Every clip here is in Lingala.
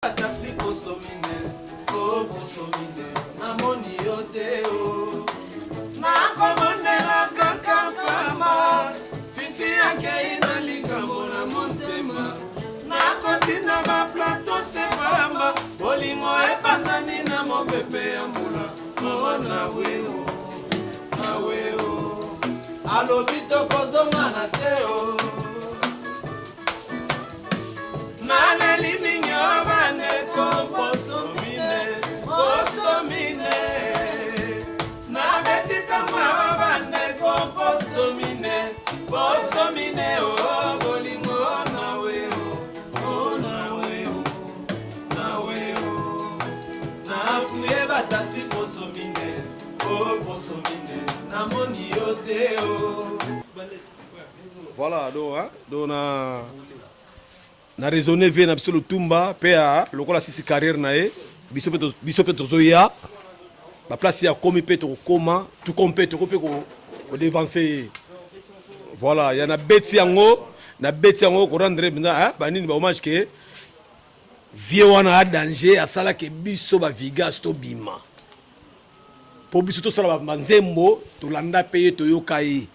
Atasi posomine, oh posomine, namoni yote o. Na komone la kakakama, fifi yake inalinga mona montema. Na kotina ma plateau sepamba, bolingo epanzani na mopepe ya mbula. Mawa na weo, na weo, alobito kozonga na teo. Naleli minyo bane komposomine, posomine. Na betita mwa bane komposomine, posomine o bolingo na weo, o na weo, na weo. Na fuye batasi posomine, o posomine, na moni yote o. Voilà, donc na raisonner vie na biso Lutumba pea lokola sisi carrière na e biso pe tozoya ba place ya komi pe to koma tout compé to ko devancer. Voilà, ya na beti yango ko rendre bina banini ba hommage ke vie wana a danger asala ke biso ba vigas to bima po biso to sala ba nzembo to landa paye to yokai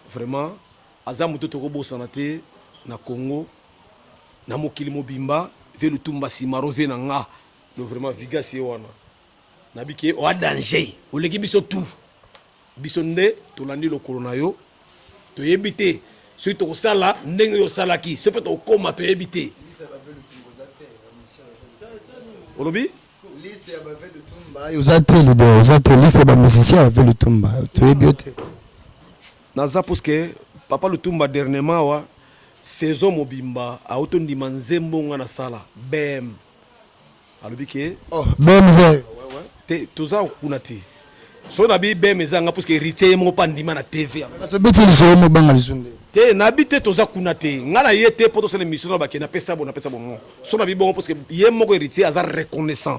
vraiment azamu to ko bosana te na Congo na mokili mobimba ve Lutumba simaro ve na nga do vraiment vigas ye wana nabike o danger o leki biso tout biso nde to landi lo corona yo to yebite so to sala ndenge yo sala ki se peut to koma to yebite olobi liste ya ba ve Lutumba yo zate liste ba musicien ya ve Lutumba to yebite naza parce que papa Lutumba dernièrement wa saison mobimba autondi manzembo ngana sala bem alobike oh bem ze te toza kunati so na bi bem ezanga parce que héritier mo pandima na TV so beti liso mo banga lisunde te na bi te toza kunati ngana yete poto sele mission ba ke na pesa bon so na bi bon parce que ye moko héritier aza reconnaissant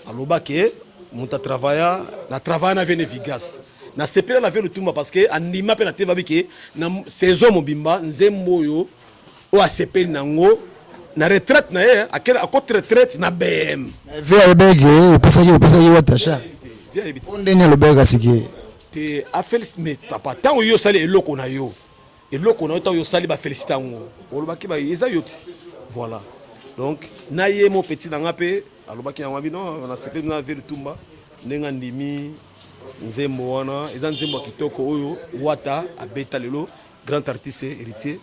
alobake monta travailler na travail na vene vigas na sepela na ve Lutumba parce que anima pe na TV bike na saison mobimba nzembo yo o asepeli nango na retraite na ye akela akot retraite na BM via ebege pesa ye watasha onde ni lobega siki te a féliciter papa tango yo sali eloko na yo tango yo sali ba féliciter ngo olobaki ba eza yoti voilà donc na ye mo petit na ngape alobaki na ngabi non na sepeli na ve Lutumba ndenga ndimi nzembo wana eza nzembo kitoko oyo wata abeta lelo grand artiste héritier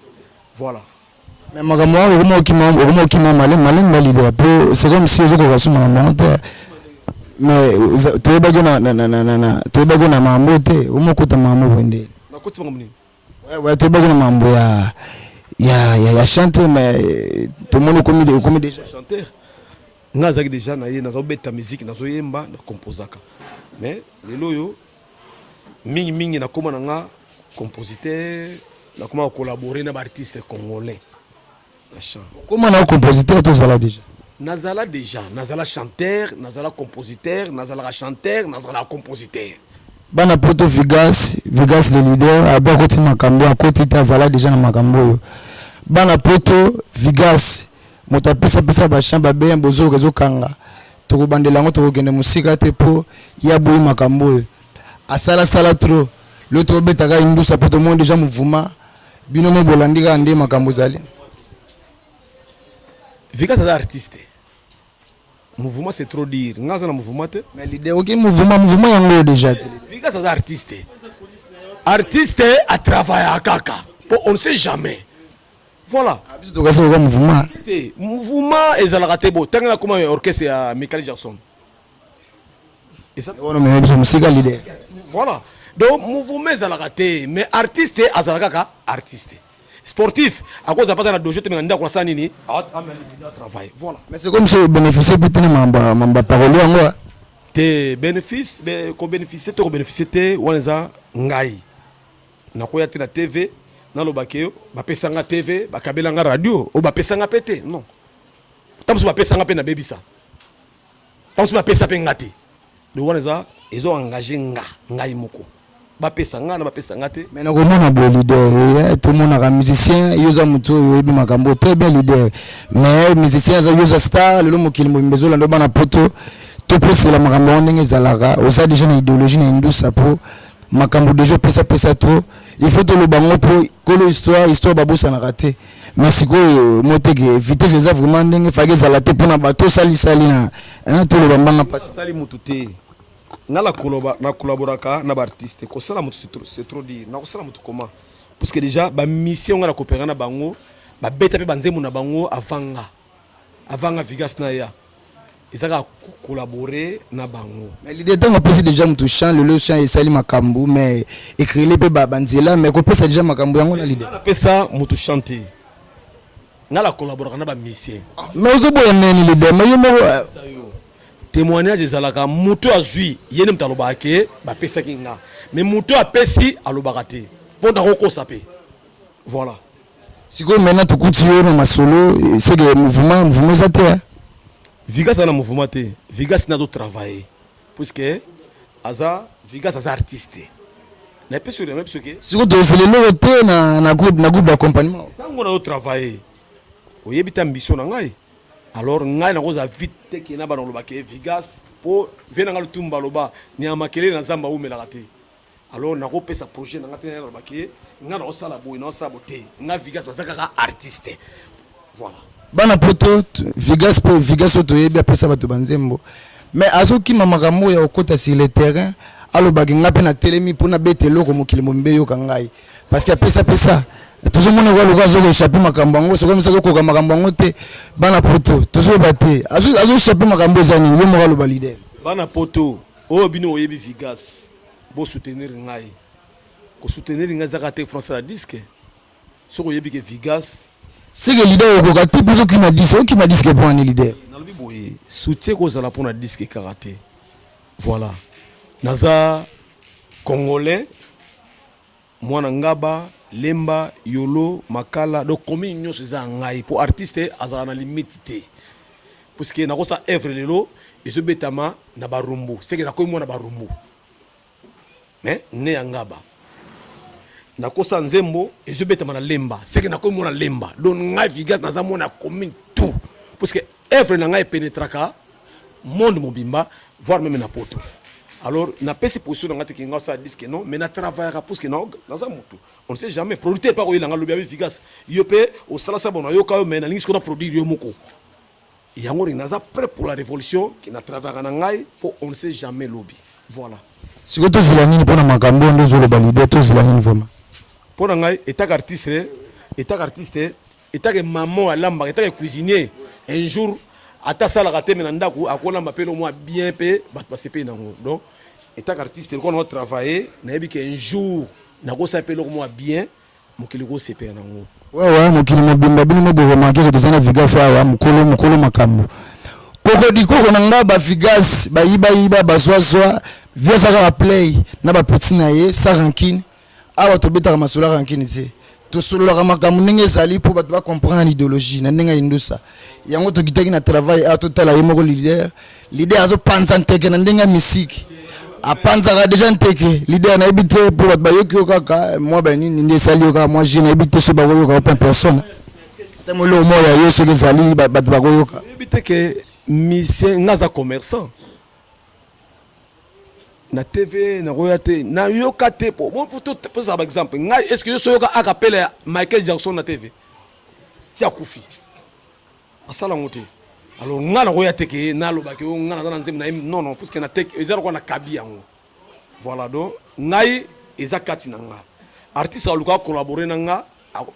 voilà mais makambo omo kima malem leader po c'est comme si ozoko kasuma monter mais toyebaki na mambo te omo kota mambo wende na koti mambo nini ouais toyebaki na mambo ya chanter mais tout le monde comme déjà chanteur ngazaki déjà na ye na robeta musique na zoyemba na composaka mais lelo yo mingi na koma nga compositeur na koma collaborer na ba artiste congolais na chant comment na compositeur to zala déjà nazala chanteur nazala compositeur nazala chanteur nazala compositeur bana poto vigas le leader abakoti makambo akoti tazala déjà na makambo yo bana poto vigas moto apesa ba chamba be mbozo kezo kanga to bandela ngo to kende musika te po ya boyi makambo asala trop l'autre betaka indusa poto monde déjà mouvement bino mo bolandika ande makambo zali Vigas est artiste mouvement c'est trop dire ngaza na mouvement te mais l'idée OK mouvement yango déjà Vigas est artiste à travailler à kaka on ne sait jamais. Voilà. Mouvement et Zalagate Bo. Tant que comme orchestre à Michael Jackson. Et ça. Voilà. Donc mouvement Zalagate, mais artiste à Zalagaka, artiste. Sportif, à cause de la patate de dojo, tu me l'as dit quoi nini? Travail. Voilà. Mais c'est comme si vous bénéficiez peut-être de ma parole en moi. Tes bénéfices, qu'on bénéficie, tu bénéficies, on les a ngai. Na quoi y a TV? Na lo bakeo ba pesanga TV ba kabelanga radio o ba pesanga pété non tamsu ba pesanga pe na bebisa tamsu ba pesa pe ngati de waneza ezo engagé ngai moko bapesa nga na bapesa nga te. Mais nakomona bo leader tout le monde a musicien yoza mutu oyebi makambo très bien leader mais musicien za yoza star lelo mokili mobimbezo lando bana poto to pesela makambo ndenge ezalaka oza déjà na idéologie na indusa po makambo déjà pesa trop il faut to le bango po kolo histoire babosanaka te mais sikoyo moteke vitesse eza vraiment ndenge fake ezala te mpona bato salisali na to le bambanga pasi sali mutu te na la collaboraka na baartiste kosala mutu c'est trop dire na kosala mutu comment parce que déjà ba mission nga na coopérer na bango ba beta pe banzemu na bango avanga Vigas na ya ezaka collaborer na bango mais l'idée tant que déjà mutu chant le chant et sali makambu mais écrire pe ba banzela mais ko pesa déjà makambu yango na l'idée na pesa mutu chanter na la collaborer na ba mission mais ozoboya neni l'idée mais yo témoignage ezalaka mutu azwi yene mutu alobaka ke bapesaki nga mais mutu apesi alobaka te mpo na kokosa pe voilà sikoyo maintenant tokuti yo na masolo c'est que mouvement eza te Vigas aza na mouvement te Vigas na do travailler puisque Vigas aza artiste na epesi oyo biso ke sikoyo tozeleloko te na groupe d'accompagnement ntango na do travailler oyebi ta ambition na ngai alors ngai nakoza vite te ke na bana olobaka Vigas mpo vie na nga lutumba aloba niamakele na nzambe aumelaka te alors nakopesa projet na nga te nalobaka nga nakosala boye nakosala bo te nga Vigas naza kaka artiste voilà bana poto Vigas oyo toyebi apesa bato banzembo mais azokima makambo ya okota sur le terrain alobaki nga mpe na telemi mpona bete eloko mokili mombe yoka ngai parce que apesa tozomona kwa luka azokoéchappe makambo yango soki misa azokoka makambo yango te bana poto tozoyeba te azoéchappe makambo eza nini ye moko aloba lider bana poto oyo bino oyebi Vigas bosoutenir ngai kosoutenir ngai ezaka te français la disque soki oyebi ke Vigas seke lider okoka te mpo okima diske mpo ani lider nalobi boye soutien kozala mpona diske kaka te voilà naza congolais mwana ngaba lemba yolo makala donc commune nyonso eza ngai po artiste azala na limite te puisque nakosa œuvre lelo ezobetama na barumbu seke nakomi mwana barumbu mais ne ya ngaba nakosa nzembo ezobetama na lemba seke nakomi mwana lemba donc ngai Vigas naza mwana commune tout puisque œuvre na ngai pénétraka monde mobimba voire même na poto alors na pesi position na ngati ki ngasa disque non mais na travailler parce que non naza mutu on ne sait jamais producteur pas koyela ngalobi ya Vigas yo pe au sala sa bono yo ka yo mais na lingi ko na produire yo moko yango naza prêt pour la révolution qui na travailler na ngai pour on ne sait jamais lobby voilà siko tozela nini mpona makambo ndo zoloba lider tozela nini vraiment mpona ngai état artiste état que maman alamba état cuisinier un jour ata salaka te mena ndako akolamba pe no mwa bien pe bato basepe nango donc état artiste ko na travailler nayebi ke un jour nakosa pe loko mwa bien mokili kosepe nango ouais mokili mobimba bino moboremarke ke tozana Vigas awa mokolo makambo koko na nga ba Vigas bayiba bazwazwa viasaka ba play na ba petit na ye sa rankine awa tobetaka masolo rankine te tosololaka makambo ndenge ezali mpo bato bacomprendre l'idéologie na ndenge ya indusa yango tokitaki na travail a totala ye moko lider azopanza nteke na ndenge ya misiki apanzaka deja nteke lider nayebi te mpo bato bayoki yo kaka mwa banini nde esali yo kaka mwa je nayebi te so bakoyoka open personne te moloo moya yo soki ezali bato bakoyoka nayebi te ke misien nga aza commerçant na TV na roya te na yoka te po bon pour ça par exemple nga est-ce que yo soyoka akapela Michael Jackson na TV ti akufi asala ngote alors nga na roya te ke na lobaki nga na nzembe na non parce que na tek ezala ko na kabi yango voilà donc ngai eza kati na nga artiste aluka collaborer na nga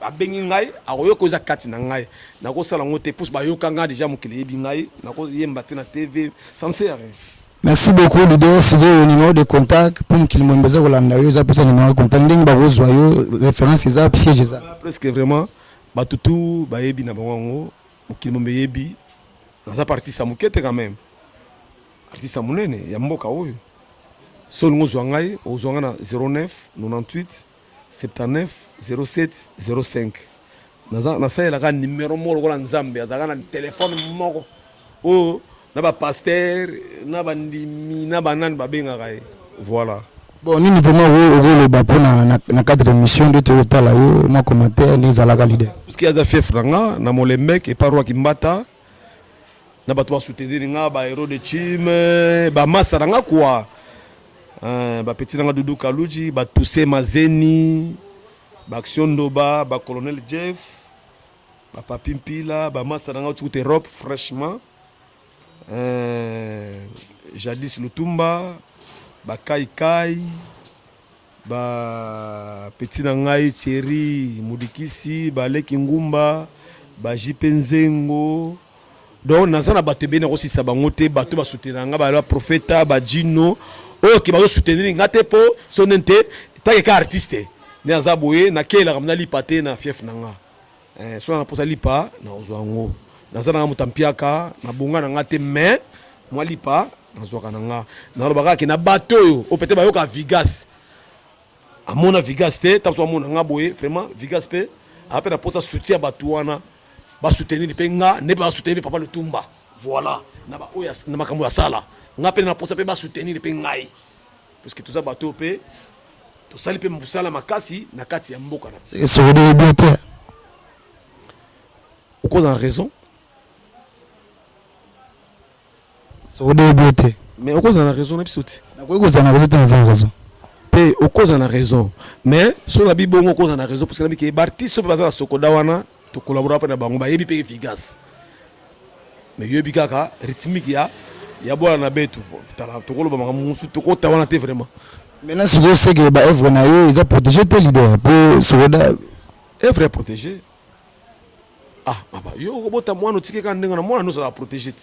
abengi ngai akoyoka eza kati na ngai nakosala ngote pour ba yoka nga déjà mokili yebi ngai nakoyemba te na TV sans sert. Merci beaucoup leader sur le numéro de contact pour qu'il me besoin Rolanda yo za pesa numéro de contact ndenge ba kozwa yo référence za piège za presque vraiment batutu bayebi na bango mokili mombe yebi za artiste mukete quand même artiste munene ya mboka oyo sol ngozwa ngai ozwanga na 09 98 79 07 05 na sayela ka numéro moko la nzambe azaka na téléphone moko oh na ba pasteur na ba ndimi na banani ba benga kai voilà Bon, ni vraiment au bapo na cadre d'émission de Toyota yo moi commentaire ni zalaka leader. Parce qu'il y a des fiefs nanga na Molembeek et paroi Kimbata na bato ba soutenir nga ba héros de team ba master nanga quoi. Ba petit nanga Doudou Kaluji, ba Toussé Mazeni, ba Action Ndoba, ba Colonel Jeff, ba Papi Mpila, ba master nanga tout Europe fraîchement. Jadis Lutumba, ba Kai Kai, ba petit nangai Thierry Mudikisi, ba Leki Ngumba, ba Jipenzengo. Donc nazana batebe na aussi sabangote bato ba soutenir nga ba la prophète ba Gino qui va soutenir nga te po sonente ta ke artiste ni azaboye na kela kamna lipate na fief nanga so na posa lipa na ozwango nazana mutampiaka na bonga na nga te mais moi lipa nazwaka nanga na lobaka ke na bato yo o pete ba yoka Vigas amona Vigas te tapso amona nga boye vraiment Vigas pe après na posa soutien batuana ba soutenir penga ne ba soutenir Papa Lutumba voilà na ba oya na makambo ya sala nga pe na posa pe ba soutenir pengai parce que tout ça bato pe to sali pe mbusala makasi na kati ya mboka na c'est sur des beauté au cause en raison sur des beauté mais au cause en raison na bisoti na ko cause en raison pe au cause en raison mais sur la bible au cause en raison parce que na bi ke artiste pe bazala sokoda wana to collaborer avec bango ba yebi pe efficace mais yebi kaka rythmique ya bola na betu tala to koloba manga musu to ko tawana te vraiment maintenant ce que c'est que ba œuvre na yo ils a protégé tes leaders pour soda œuvre protégé baba yo ko bota mwana tike ka ndenga na mwana no ça protéger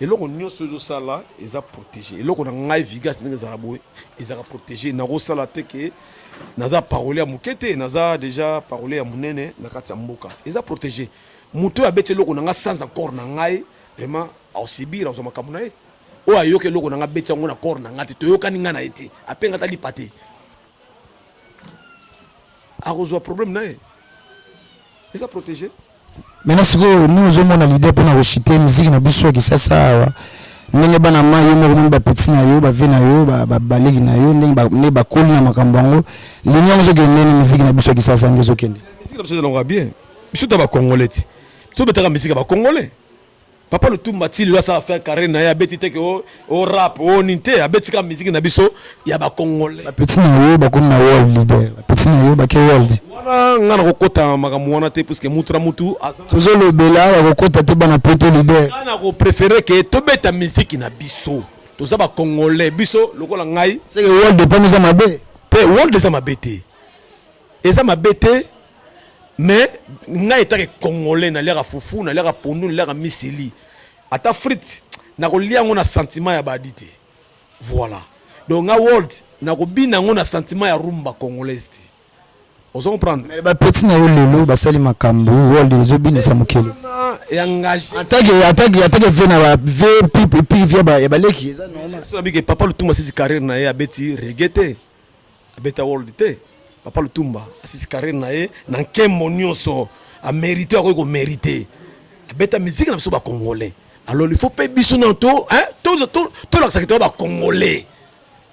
et loko nyoso zo sala ils a protégé et loko na ngai Vigas ndenga za boy ils a protégé na ko sala te ke naza parole ya mukete naza déjà parole ya munene na kati ya mboka eza protégé muto abete loko nanga sans encore na ngai vraiment ausibira osoma kamuna e o ayoke loko nanga beti ngo na corps na ngati to yoka ninga na ete apenga tali pate a rezo problème na e eza protégé maintenant ce que nous avons na leader pour na rechuter musique na biso ki sasa ndenge bana mayo mo ba petit na yo ba vena yo ba balegi na yo ndenge ba koli na makambo ngo linya zo kende musique na biso ki sasa ngezo kende musique na biso na bien biso ta ba congolais to betaka musique ba congolais Papa Lutumba ti lui ça faire carrière na ya beti te ke o rap o ninte a beti ka musique na biso ya ba congolais ba petit na yo ba ko na world leader ba petit na yo ba ke world wana ngana ko kota makambo wana te parce que mutra mutu tozo le bela ko kota te bana poto leader ngana ko préférer que to beta musique na biso to za ba congolais biso lokola ngai c'est que world de pas nous amabe te world za mabete eza mabete mais ngai etake congolais na lera fufu na lera pondu na lera misili ata frite na kolia ngo na sentiment ya badite voilà donc nga world na ko bina ngo na sentiment ya rumba congolaise ozo comprendre mais ba petit na yo lelo ba sali makambo world zo bina sa mukelo ya engagé attaque vena ba puis via ba leki eza normal so bige Papa Lutumba sisi carrière na ye abeti reggae abeta world te Papa Lutumba asisi carrière na ye na nkembo nyonso a mérité ko mérité abeta musique na biso ba congolais alors il faut pas biso na to hein to la secteur ba congolais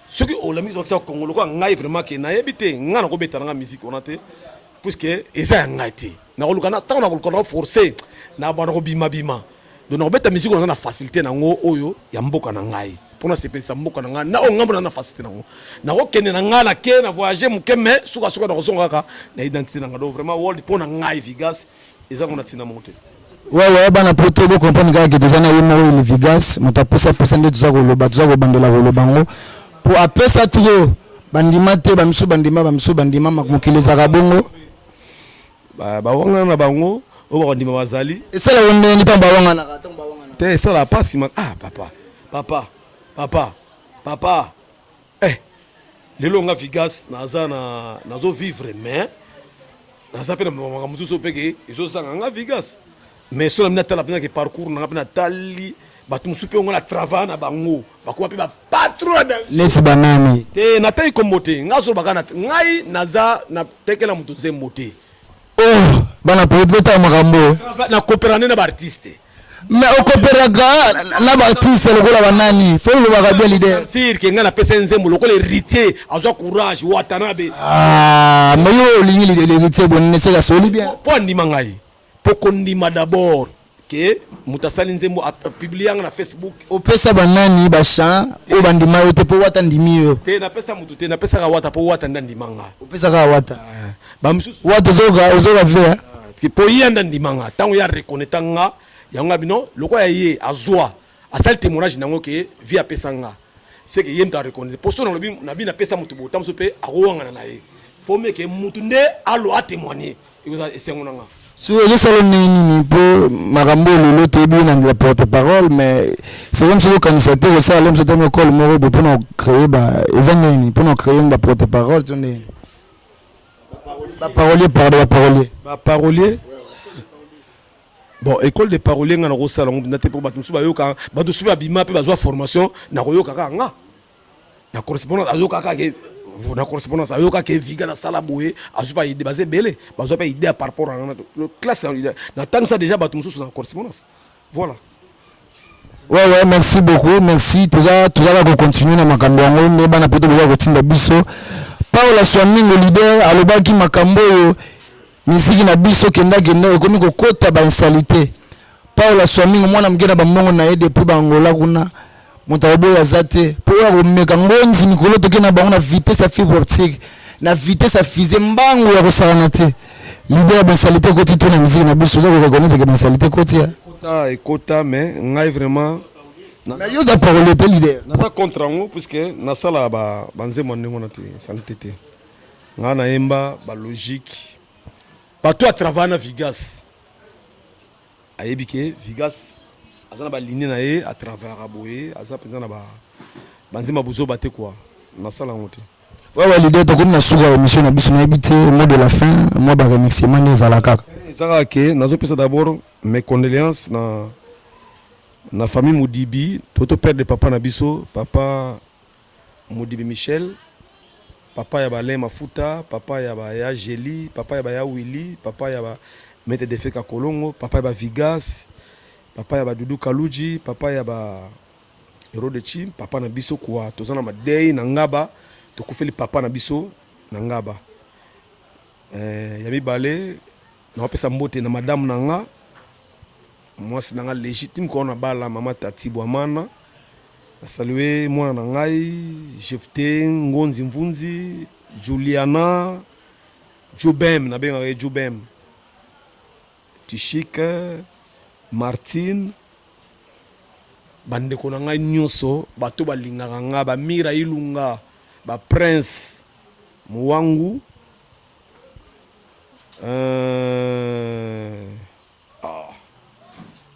ce que la musique au Congo ko ngai vraiment ke na yebite ngana ko beta na musique on ate puisque eza ngati na ko lukana ta na ko forcer na bana ko bima donc na beta musique on na facilité na ngo oyo ya mboka na ngai pour na sepesa mboka na ngai na o ngambo na facilité na ngo na ko kende na ngala ke na voyager mukeme suka na ko songa ka na identité na ngado vraiment world pour na ngai Vigas eza ngona tina monte ouais bana poto bo comprendre que des années yemo le Vigas motapesa pesa nde tuza ko bandela ko lobango pour apesa trop bandima te bamiso bandima makmokile za bongo ba wanga na bango o ba ndima bazali esala wonde ni pamba wanga na kata mba wanga na te esala pasi papa lelo nga Vigas nazo vivre mais naza pe na mususu peke ezo sanga nga Vigas mais so na mina tala pena ke parcours na pena tali batu musupe ngo na travail na bango bakoma pe ba patron leti banani te na tai kombote ngaso bakana ngai naza na tekela mutu zembote bana peut-être makambo na coopérer na ba artiste mais okoperaga na batiste lokola banani faut le voir bien leader sentir que ngana pesa nzembo lokola héritier azwa courage watanabe mais yo lingi l'héritier bonne c'est la soli bien po ndima ngai po kondima d'abord que mutasali nzembo a publier na Facebook opesa banani bachan o bandima yo te po wata ndimi yo te na pesa mutu te na pesa ka wata po wata ndima nga opesa ka wata ba msusu wata ozoga vea po yanda ndima nga tango ya reconnaître nga yanga bino loko ya ye azwa asali témoignage nango ke via pesanga c'est que yem ta reconnaître pour ça na bina pesa mutu bo tamso pe awanga na ye faut me ke mutu nde alo a témoigner et c'est ngonanga si je salon ni pour marambo le tebi na la porte-parole mais c'est comme si le candidature au ça l'homme c'est un école moro pour nous créer ba ezaneni pour nous créer une porte-parole tu ne ba parolier bon école de parolier nga na ko sala ngombe nate pour batu suba yoka batu suba bima pe bazwa formation na ko yoka ka nga na correspondance azoka ka ke na correspondance ayoka ke viga na sala boye azupa ide basé belé bazwa pa idée par rapport à la classe na tant ça déjà batu mususu na correspondance voilà ouais merci beaucoup merci tout ça va continuer na makambo yango ne bana poto boya kotinda biso Paola Swamingo leader alobaki makambo yo misiki na biso kenda ekomi kokota ba insalite Paola Swamingo mwana mgena bamongo na ede depuis bangola kuna motabobo ya zate po ya komeka ngonzi mikolo toke na bango na vitesse ya fibre optique na vitesse ya fusée mbango ya kosala te leader ba insalite koti to na misiki na biso za ko reconnaître que ba insalite koti ya ekota mais ngai vraiment mais yo za parole te leader na ça contre ngo puisque na sala ba banzemo ndingo na te santé te nga na emba ba logique partout à travers na Vigas ayebike Vigas azana ba ligne na ye à travers aboye aza pezana ba banzema buzo baté quoi na sala ngo te ouais leader to comme na suka émission na biso na ebité mot de la fin moi ba remerciement ne zala kaka ezaka ke nazo pesa d'abord mes condoléances na famille Modibi toto père de papa na biso papa Modibi Michel papa ya ba le mafuta papa ya ba ya Jeli papa ya ba ya Willy papa ya ba Mete de Feka Kolongo papa ya ba Vigas papa ya ba Dudu Kaluji papa ya ba Hero de Chim papa na biso kwa tozana madei na ngaba tokufeli papa na biso na ngaba ya mibale na opesa mbote na madame nanga mwasi nanga légitime ko na bala mama Tati Bwamana na saluer mwana na ngai Jefte Ngonzi Mvunzi Juliana Jubem na benga Jubem Tishika Martine bande ko na ngai nyonso bato balingaka nga ba Mira Ilunga ba Prince Muwangu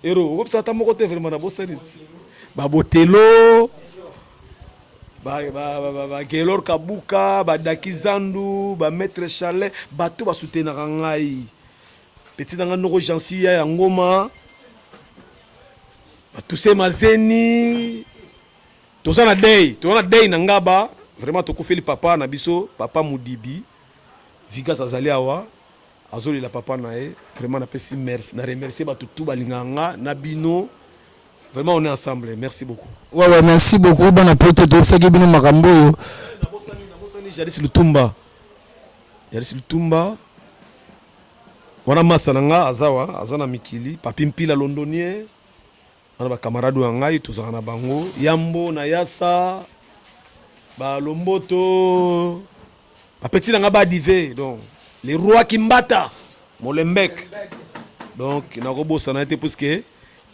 Ero ko psa tamoko te vraiment na bosani ba Botelo ba Gelor Kabuka ba Dakizandu ba Maître Chalet bato ba soutenir ngai petit nanga noko Jansia ya ngoma tout ces mazeni tozana day na ngaba vraiment tokufeli papa na biso papa Modibi Vigas azali awa azoli la papa na e vraiment na pesi merci na remercier ba tout balinganga na bino vraiment on est ensemble merci beaucoup ouais merci beaucoup bana poto to saki bino makambo yo na bosani Jadis Lutumba wana master nanga azawa azana mikili papi mpila londonien ana ba camarade wa ngai tozana na bango Yambo na Yasa ba Lomboto ba petit nanga ba divé donc les rois Kimbata Molembek donc na ko bossa na été parce que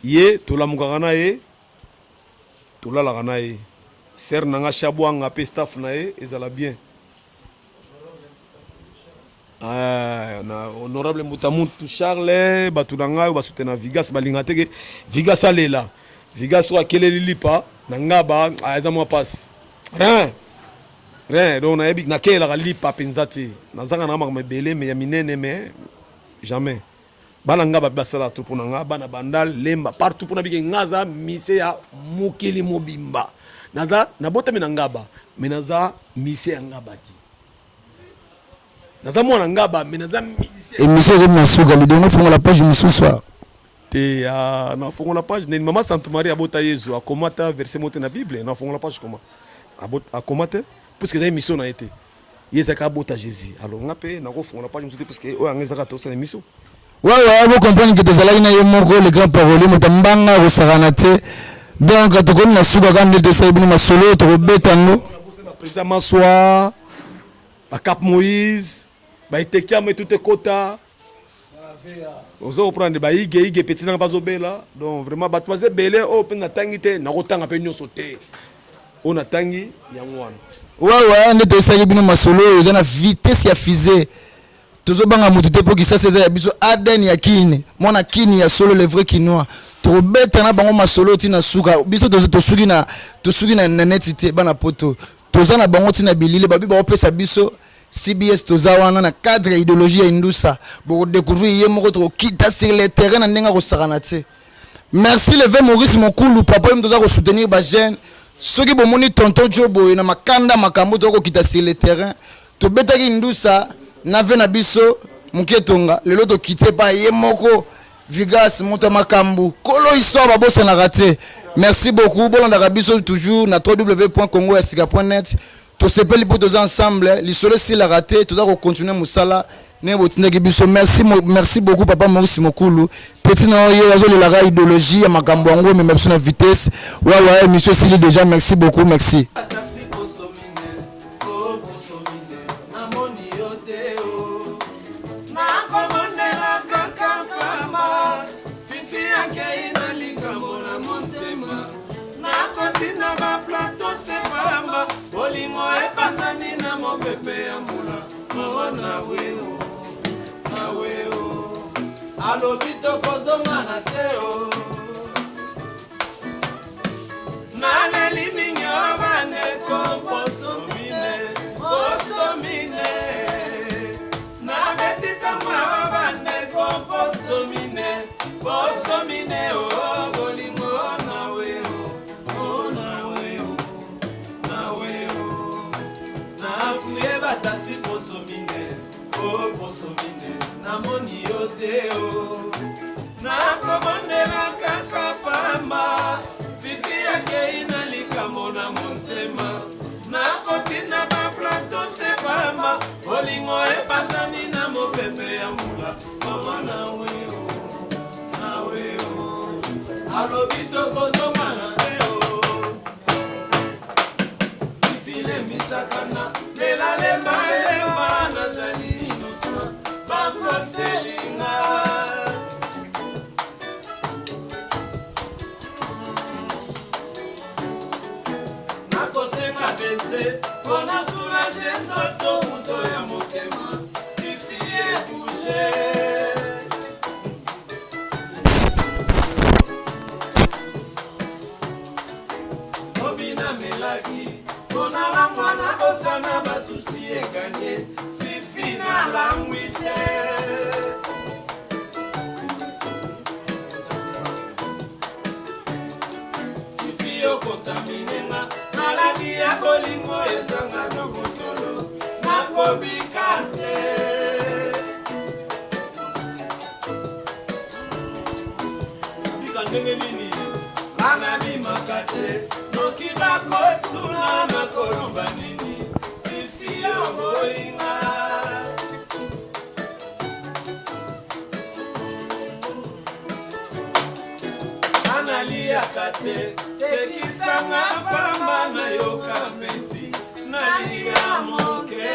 ye to la mugana ye to la na ye ser nanga Shabwanga pe staff na ye ezala bien na honorable Mutamutu Charles batunanga ba soutenir Vigas balinga teke Vigas alela Vigas so akele lipa na ngaba aza mo passe rien donc na ebi na kela lipa penzati na zanga na ma belé mais ya minene mais jamais bana ngaba basala tout pour nga bana bandal lemba partout pour na biki ngaza mise ya mukili mobimba naza na bota mina ngaba menaza mise ya ngaba ti naza mwana ngaba menaza mise et monsieur comme na suga le donner font la page mususu te na fongo la page ne maman Sainte Marie abota Yesu akomata verset mote na Bible na fongo la page comment akomata parce que la mission na été Yesu abota Jésus alors ngapé na ko fongo la page musite parce que o angezaka to sa mission ouais vous comprenez que tozalaki na ye moko le grand parolier motambanga kosakana te donc tokoni na suka kande tosali bino masolo tokobeta yango président Massoa ba Cap Moïse ba Itekiam tout ekota ozo prendre ba ige petit na bazobela donc vraiment ba toise belé o pe na tangi te na kotanga pe nyoso te on a tangi yango wana ouais nde tosali bino masolo eza na vitesse ya fusée tozobanga mutu te po ki ça c'est ya biso aden ya kini mona kini ya solo le vrai kinois tobeta na bango masolo tina suka biso tosuki na net te bana poto tozana bango tina bilile babi ba opesa biso CBS tozawana na cadre idéologie ya Indusa pour découvrir ye moko to kita sur le terrain na ndenga ko sakana te merci le V Maurice Mokulu papa yim toza ko soutenir ba jeune soki bomoni tonton Jobo na makanda makambo to ko kita sur le terrain to betaki Indusa na ve na biso muketonga lelo to kite pa ye moko Vigas moto makambu kolo histoire ba bossa na raté merci beaucoup bolanda biso toujours na www.congoyasika.net to sepeli pour tous ensemble li solo si la raté to za ko continuer musala ne botindeki biso merci beaucoup papa Maurice Mokulu petit na yo azo la idéologie ya makambo ngo mais biso na vitesse ouais monsieur Sili déjà merci beaucoup merci Alobito kozonga na teo Nale liminyo bane komposomine Posomine Na betita mwa bane komposomine Posomine o bolingo na weo O na weo Na weo Na fuye batasi posomine O posomine namoni yoteo nakomondela kaka pamba fifi yake inalikambo na montema nakotina baplato se pamba olingo epazani na mopepe ya mbula mama na weo alobito kozonga na teo fifi le misakana lelalemba nazali inosa Selinga nakosenga bese pona soulager nzoto moto ya motema fifi ebouge obina melaki pona la mwana bosana basusi eganye fifi na langwite kontaminenga maladi ya bolingo ezanga dokotolo nakobika te bika ndenge nini bana bimaka te noki bakotuna nakoloba nini fifi oboyinga analiaka te sekisanga pamba na yoka peti nalia moke